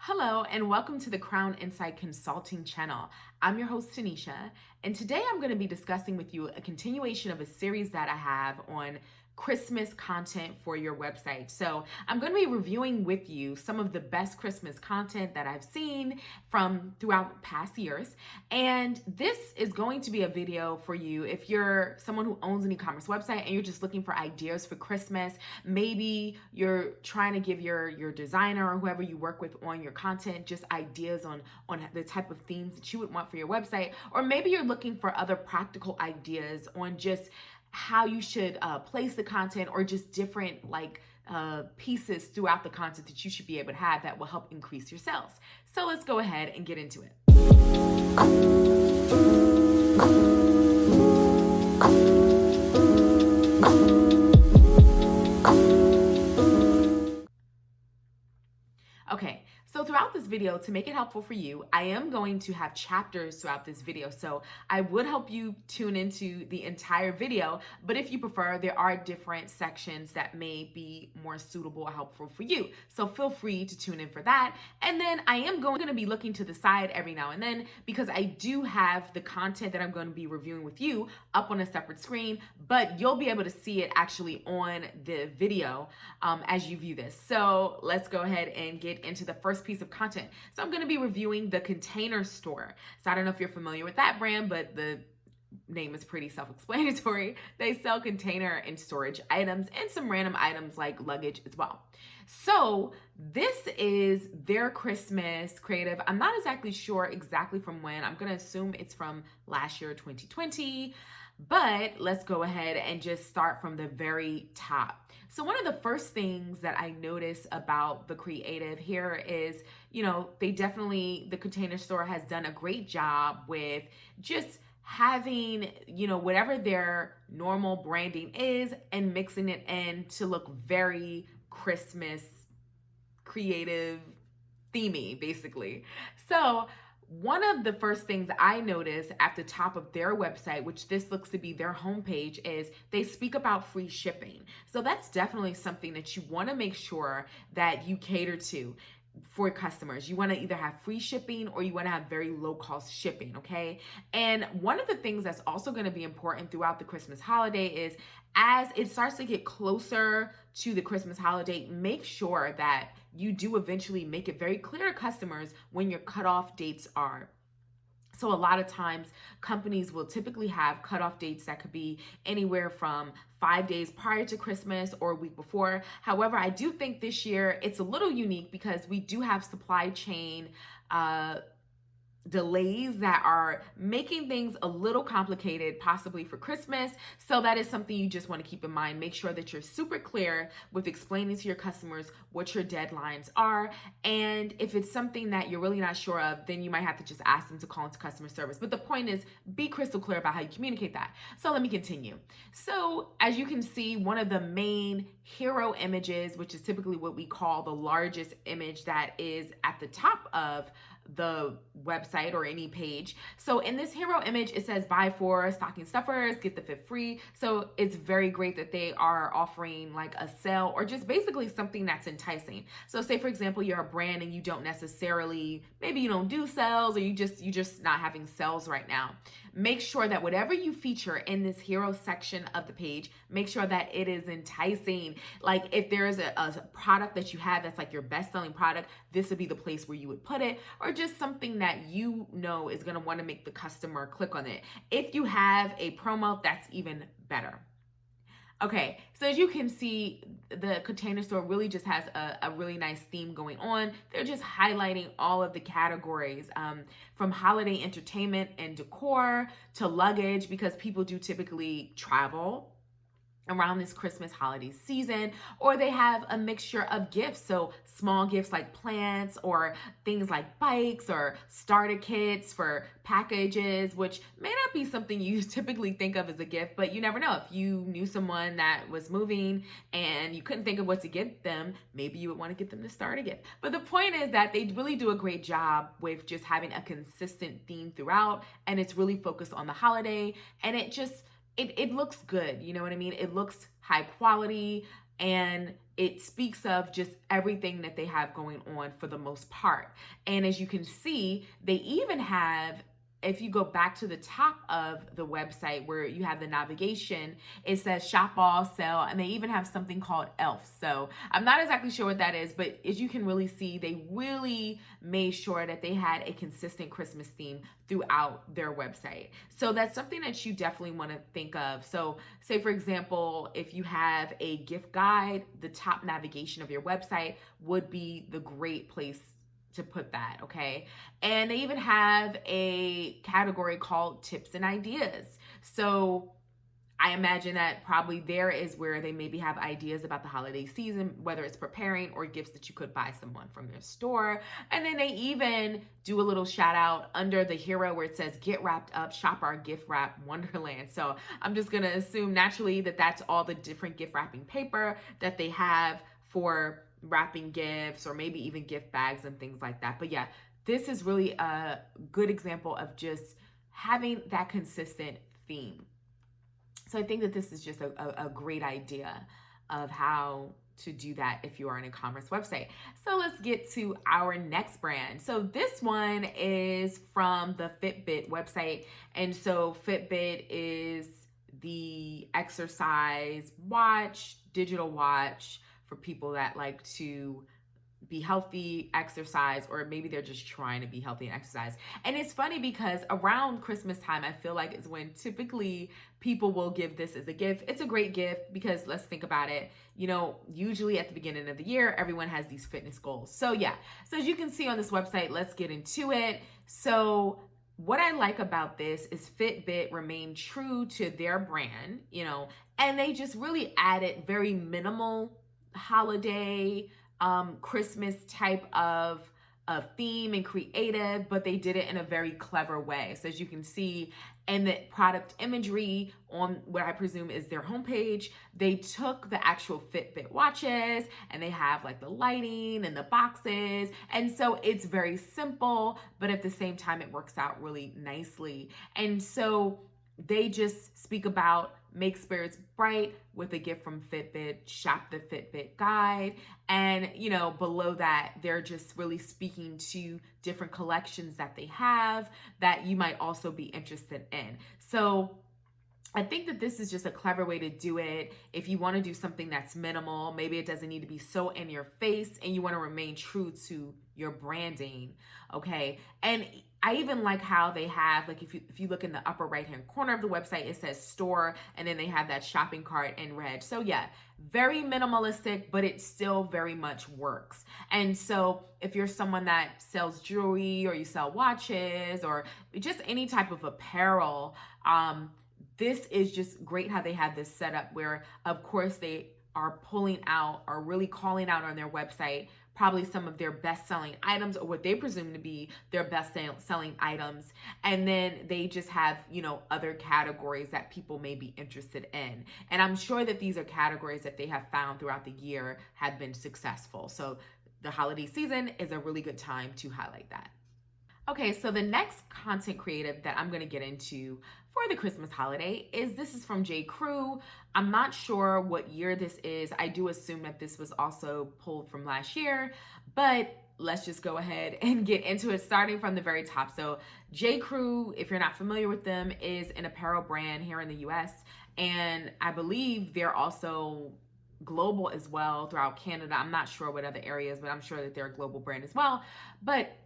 Hello, and welcome to the Crown Insight Consulting channel. I'm your host, Tanisha, and today I'm going to be discussing with you a continuation of a series that I have on Christmas content for your website. So I'm going to be reviewing with you some of the best Christmas content that I've seen from throughout past years. And this is going to be a video for you if you're someone who owns an e-commerce website and you're just looking for ideas for Christmas. Maybe you're trying to give your designer or whoever you work with on your content just ideas on the type of themes that you would want for your website. Or maybe you're looking for other practical ideas on just how you should place the content, or just different pieces throughout the content that you should be able to have that will help increase your sales. So let's go ahead and get into it. Okay, so throughout this video, to make it helpful for you, I am going to have chapters throughout this video. So I would help you tune into the entire video, but if you prefer, there are different sections that may be more suitable or helpful for you. So feel free to tune in for that. And then I am going to be looking to the side every now and then because I do have the content that I'm going to be reviewing with you up on a separate screen, but you'll be able to see it actually on the video as you view this. So let's go ahead and get into the first piece of content. So I'm going to be reviewing The Container Store. So I don't know if you're familiar with that brand, but the name is pretty self-explanatory. They sell container and storage items and some random items like luggage as well. So this is their Christmas creative. I'm not exactly sure exactly from when. I'm going to assume it's from last year, 2020. But let's go ahead and just start from the very top. So one of the first things that I notice about the creative here is, the Container Store has done a great job with just having, whatever their normal branding is and mixing it in to look very Christmas creative, themey, basically. So one of the first things I noticed at the top of their website, which this looks to be their homepage, is they speak about free shipping. So that's definitely something that you want to make sure that you cater to for customers. You want to either have free shipping or you want to have very low cost shipping, okay? And one of the things that's also going to be important throughout the Christmas holiday is as it starts to get closer to the Christmas holiday, make sure that you do eventually make it very clear to customers when your cutoff dates are. So a lot of times companies will typically have cutoff dates that could be anywhere from 5 days prior to Christmas or a week before. However, I do think this year it's a little unique because we do have supply chain delays that are making things a little complicated, possibly for Christmas. So that is something you just want to keep in mind. Make sure that you're super clear with explaining to your customers what your deadlines are. And if it's something that you're really not sure of, then you might have to just ask them to call into customer service. But the point is, be crystal clear about how you communicate that. So let me continue. So as you can see, one of the main hero images, which is typically what we call the largest image that is at the top of the website or any page. So in this hero image, it says buy 4 stocking stuffers, get the 5th free. So it's very great that they are offering like a sale or just basically something that's enticing. So say for example, you're a brand and you don't necessarily, maybe you don't do sales or you just not having sales right now. Make sure that whatever you feature in this hero section of the page, make sure that it is enticing. Like if there is a product that you have that's like your best selling product, this would be the place where you would put it, or just something that is going to want to make the customer click on it. If you have a promo, that's even better. Okay, so as you can see, the Container Store really just has a really nice theme going on. They're just highlighting all of the categories from holiday entertainment and decor to luggage, because people do typically travel around this Christmas holiday season, or they have a mixture of gifts. So small gifts like plants or things like bikes or starter kits for packages, which may not be something you typically think of as a gift, but you never know. If you knew someone that was moving and you couldn't think of what to get them, maybe you would want to get them to start a gift. But the point is that they really do a great job with just having a consistent theme throughout, and it's really focused on the holiday, and it looks good, you know what I mean? It looks high quality, and it speaks of just everything that they have going on for the most part. And as you can see, they even have, if you go back to the top of the website where you have the navigation, it says shop all, sell, and they even have something called ELF. So I'm not exactly sure what that is, but as you can really see, they really made sure that they had a consistent Christmas theme throughout their website. So that's something that you definitely want to think of. So say, for example, if you have a gift guide, the top navigation of your website would be the great place to put that, okay? And they even have a category called tips and ideas. So I imagine that probably there is where they maybe have ideas about the holiday season, whether it's preparing or gifts that you could buy someone from their store. And then they even do a little shout out under the hero where it says get wrapped up, shop our gift wrap wonderland. So I'm just gonna assume naturally that that's all the different gift wrapping paper that they have for wrapping gifts or maybe even gift bags and things like that. But yeah, this is really a good example of just having that consistent theme. So I think that this is just a great idea of how to do that if you are an e-commerce website. So let's get to our next brand. So this one is from the Fitbit website. And so Fitbit is the exercise watch, digital watch for people that like to be healthy, exercise, or maybe they're just trying to be healthy and exercise. And it's funny because around Christmas time, I feel like is when typically people will give this as a gift. It's a great gift because let's think about it. You know, usually at the beginning of the year, everyone has these fitness goals. So yeah, so as you can see on this website, let's get into it. So what I like about this is Fitbit remained true to their brand, you know, and they just really added very minimal holiday, Christmas type of theme and creative, but they did it in a very clever way. So as you can see in the product imagery on what I presume is their homepage, they took the actual Fitbit watches and they have like the lighting and the boxes. And so it's very simple, but at the same time, it works out really nicely. And so they just speak about make spirits bright with a gift from Fitbit, shop the Fitbit guide. And, you know, below that, they're just really speaking to different collections that they have that you might also be interested in. So I think that this is just a clever way to do it. If you want to do something that's minimal, maybe it doesn't need to be so in your face and you want to remain true to your branding, okay? And I even like how they have, like if you look in the upper right-hand corner of the website, it says store, and then they have that shopping cart in red. So yeah, very minimalistic, but it still very much works. And so if you're someone that sells jewelry or you sell watches or just any type of apparel, this is just great how they have this set up where, of course, they are pulling out or really calling out on their website probably some of their best-selling items or what they presume to be their best-selling items. And then they just have, you know, other categories that people may be interested in. And I'm sure that these are categories that they have found throughout the year have been successful. So the holiday season is a really good time to highlight that. Okay, so the next content creative that I'm going to get into for the Christmas holiday is from J. Crew. I'm not sure what year this is. I do assume that this was also pulled from last year, but let's just go ahead and get into it starting from the very top. So J. Crew, if you're not familiar with them, is an apparel brand here in the US, and I believe they're also global as well throughout Canada. I'm not sure what other areas, but I'm sure that they're a global brand as well. But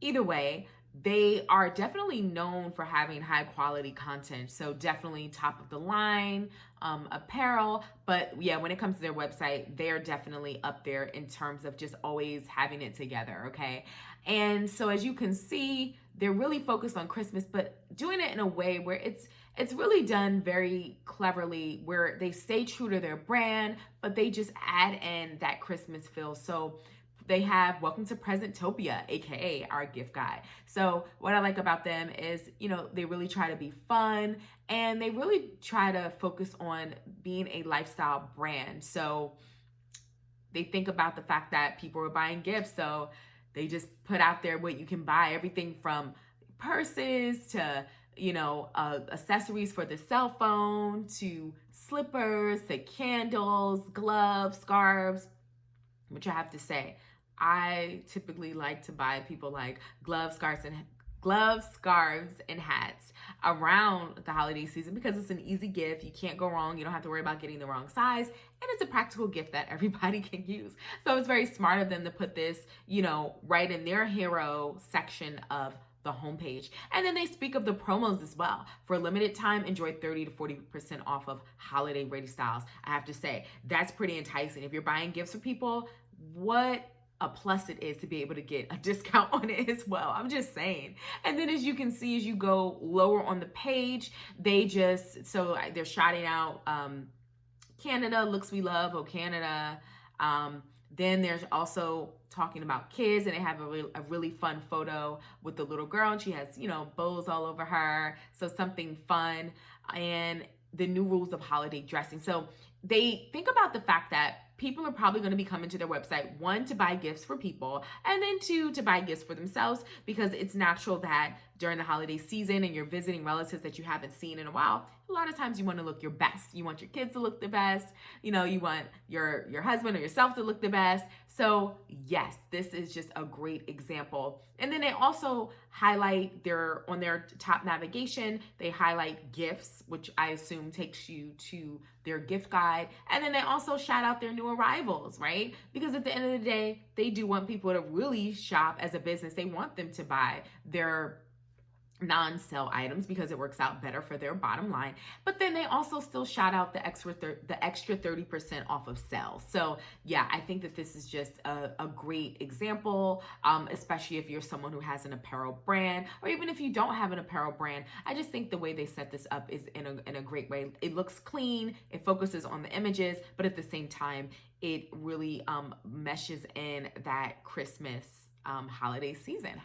either way, they are definitely known for having high quality content. So definitely top of the line apparel. But yeah, when it comes to their website, they are definitely up there in terms of just always having it together, okay? And so as you can see, they're really focused on Christmas, but doing it in a way where it's really done very cleverly, where they stay true to their brand, but they just add in that Christmas feel. So they have Welcome to Presentopia, aka our gift guide. So what I like about them is, you know, they really try to be fun and they really try to focus on being a lifestyle brand. So they think about the fact that people are buying gifts. So they just put out there what you can buy, everything from purses to, you know, accessories for the cell phone to slippers to candles, gloves, scarves, which I have to say, I typically like to buy people like gloves, scarves, and hats around the holiday season because it's an easy gift. You can't go wrong. You don't have to worry about getting the wrong size. And it's a practical gift that everybody can use. So it's very smart of them to put this, right in their hero section of the homepage. And then they speak of the promos as well. For a limited time, enjoy 30 to 40% off of holiday ready styles. I have to say, that's pretty enticing. If you're buying gifts for people, what a plus it is to be able to get a discount on it as well. I'm just saying. And then as you can see, as you go lower on the page, they're shouting out Canada, looks we love, oh Canada. Then there's also talking about kids, and they have a really fun photo with the little girl, and she has, bows all over her. So something fun, and the new rules of holiday dressing. So they think about the fact that people are probably going to be coming to their website, one, to buy gifts for people, and then two, to buy gifts for themselves, because it's natural that during the holiday season and you're visiting relatives that you haven't seen in a while, a lot of times you want to look your best. You want your kids to look the best. You want your husband or yourself to look the best. So yes, this is just a great example. And then they also highlight on their top navigation, they highlight gifts, which I assume takes you to their gift guide. And then they also shout out their new arrivals, right? Because at the end of the day, they do want people to really shop as a business. They want them to buy their non-sale items because it works out better for their bottom line. But then they also still shout out the extra 30% off of sales. So yeah, I think that this is just a great example, especially if you're someone who has an apparel brand, or even if you don't have an apparel brand. I just think the way they set this up is in a great way. It looks clean, it focuses on the images, but at the same time, it really meshes in that Christmas holiday season.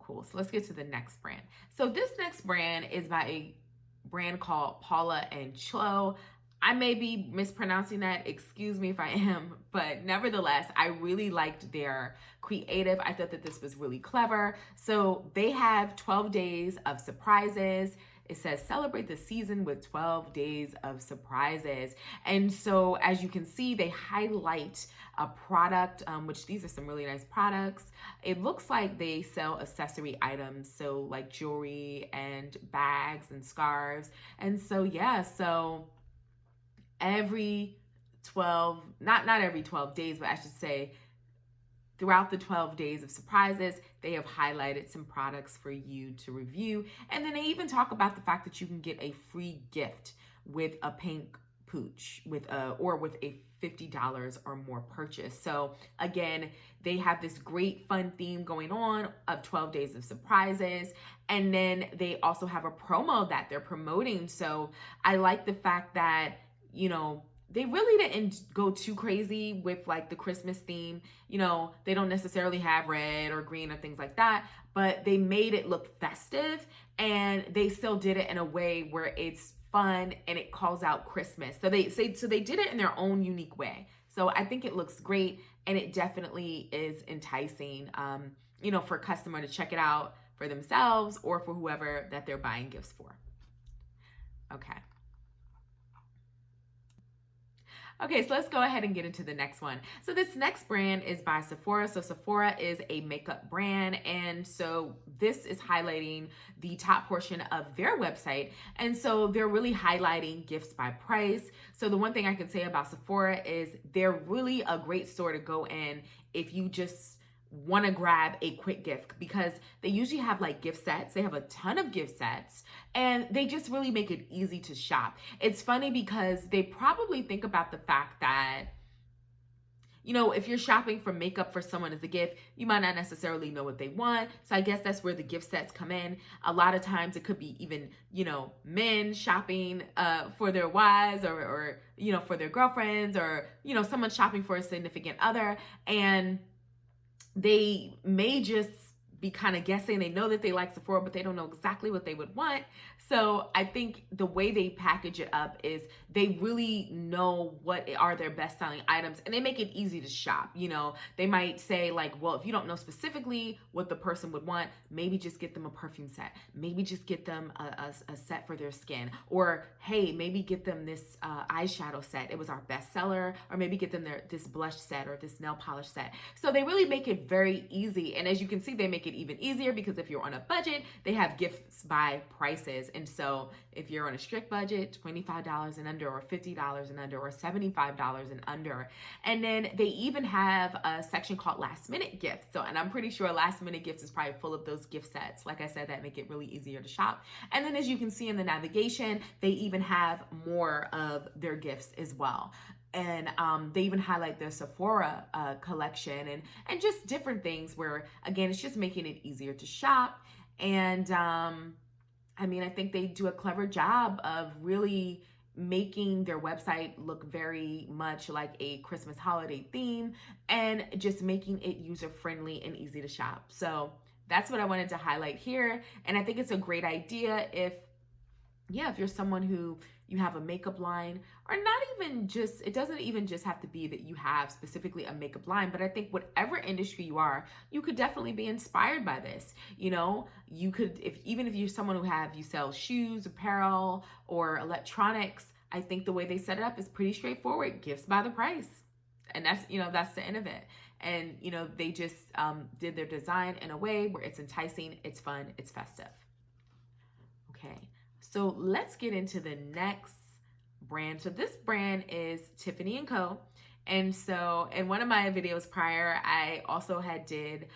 Cool. So let's get to the next brand. So this next brand is by a brand called Paula and Chloe. I may be mispronouncing that. Excuse me if I am, but nevertheless, I really liked their creative. I thought that this was really clever. So they have 12 days of surprises. It says celebrate the season with 12 days of surprises. And so as you can see, they highlight a product, which these are some really nice products. It looks like they sell accessory items, so like jewelry and bags and scarves. And so, yeah, so every 12, not every 12 days, but I should say throughout the 12 days of surprises, they have highlighted some products for you to review. And then they even talk about the fact that you can get a free gift with a pink pooch or with a $50 or more purchase. So again, they have this great fun theme going on of 12 days of surprises. And then they also have a promo that they're promoting. So I like the fact that, they really didn't go too crazy with like the Christmas theme. They don't necessarily have red or green or things like that, but they made it look festive, and they still did it in a way where it's fun and it calls out Christmas. So they did it in their own unique way. So I think it looks great, and it definitely is enticing, for a customer to check it out for themselves or for whoever that they're buying gifts for. Okay, so let's go ahead and get into the next one. So this next brand is by Sephora. So Sephora is a makeup brand, and so this is highlighting the top portion of their website. And so they're really highlighting gifts by price. So the one thing I can say about Sephora is they're really a great store to go in if you just want to grab a quick gift, because they usually have like gift sets. They have a ton of gift sets, and they just really make it easy to shop. It's funny because they probably think about the fact that, if you're shopping for makeup for someone as a gift, you might not necessarily know what they want. So I guess that's where the gift sets come in. A lot of times it could be even, men shopping for their wives or for their girlfriends, or, someone shopping for a significant other. And they may just be kind of guessing. They know that they like Sephora, but they don't know exactly what they would want. So I think the way they package it up is they really know what are their best selling items, and they make it easy to shop. You know, they might say like, well, if you don't know specifically what the person would want, maybe just get them a perfume set. Maybe just get them a set for their skin. Or, hey, maybe get them this eyeshadow set. It was our best seller. Or maybe get them this blush set or this nail polish set. So they really make it very easy. And as you can see, they make it even easier because if you're on a budget, they have gifts by prices. And so if you're on a strict budget, $25 and under, or $50 and under, or $75 and under. And then they even have a section called last minute gifts. So, and I'm pretty sure last minute gifts is probably full of those gift sets. Like I said, that make it really easier to shop. And then as you can see in the navigation, they even have more of their gifts as well. And they even highlight their Sephora collection and just different things where, again, it's just making it easier to shop. And I mean, I think they do a clever job of really making their website look very much like a Christmas holiday theme and just making it user-friendly and easy to shop. So that's what I wanted to highlight here. And I think it's a great idea if you're someone who you have a makeup line, or not even just, it doesn't even just have to be that you have specifically a makeup line, but I think whatever industry you are, you could definitely be inspired by this. You know, you could, even if you're someone you sell shoes, apparel, or electronics, I think the way they set it up is pretty straightforward. Gifts by the price. And that's, that's the end of it. And, they just did their design in a way where it's enticing, it's fun, it's festive. Okay. So let's get into the next brand. So this brand is Tiffany & Co. And so in one of my videos prior, I also did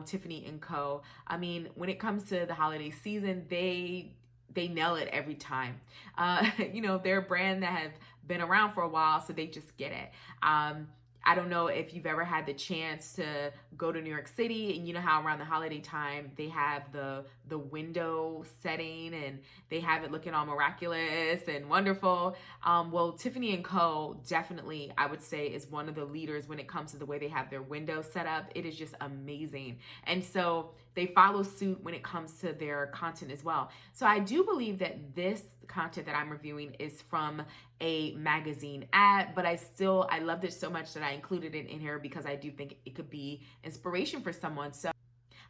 Tiffany & Co. I mean, when it comes to the holiday season, they nail it every time. They're a brand that have been around for a while, so they just get it. I don't know if you've ever had the chance to go to New York City, and you know how around the holiday time they have the window setting and they have it looking all miraculous and wonderful. Well, Tiffany & Co. definitely, I would say, is one of the leaders when it comes to the way they have their windows set up. It is just amazing. And so they follow suit when it comes to their content as well. So I do believe that this content that I'm reviewing is from a magazine ad, but I loved it so much that I included it in here because I do think it could be inspiration for someone. So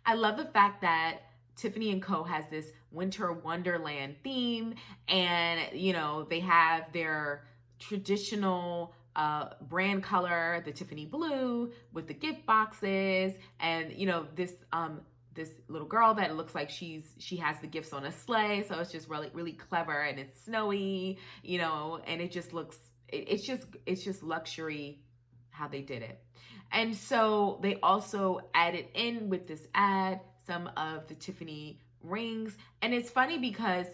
I love the fact that Tiffany & Co. has this winter wonderland theme, and they have their traditional brand color, the Tiffany blue with the gift boxes, and this little girl that it looks like she has the gifts on a sleigh. So it's just really, really clever, and it's snowy, and it just looks, it's just luxury how they did it. And so they also added in with this ad some of the Tiffany rings. And it's funny because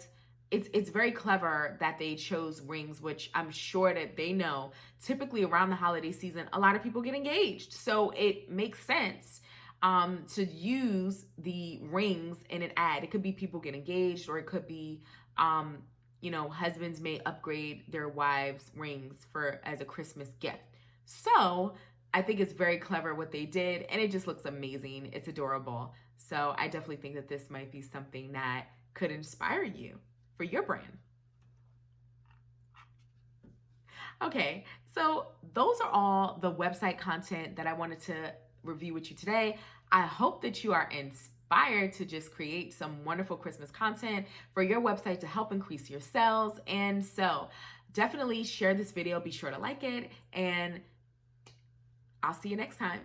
it's very clever that they chose rings, which I'm sure that they know typically around the holiday season, a lot of people get engaged. So it makes sense to use the rings in an ad. It could be people get engaged, or it could be, husbands may upgrade their wives' rings as a Christmas gift. So I think it's very clever what they did, and it just looks amazing. It's adorable. So I definitely think that this might be something that could inspire you for your brand. Okay, so those are all the website content that I wanted to review with you today. I hope that you are inspired to just create some wonderful Christmas content for your website to help increase your sales. And so definitely share this video. Be sure to like it, and I'll see you next time.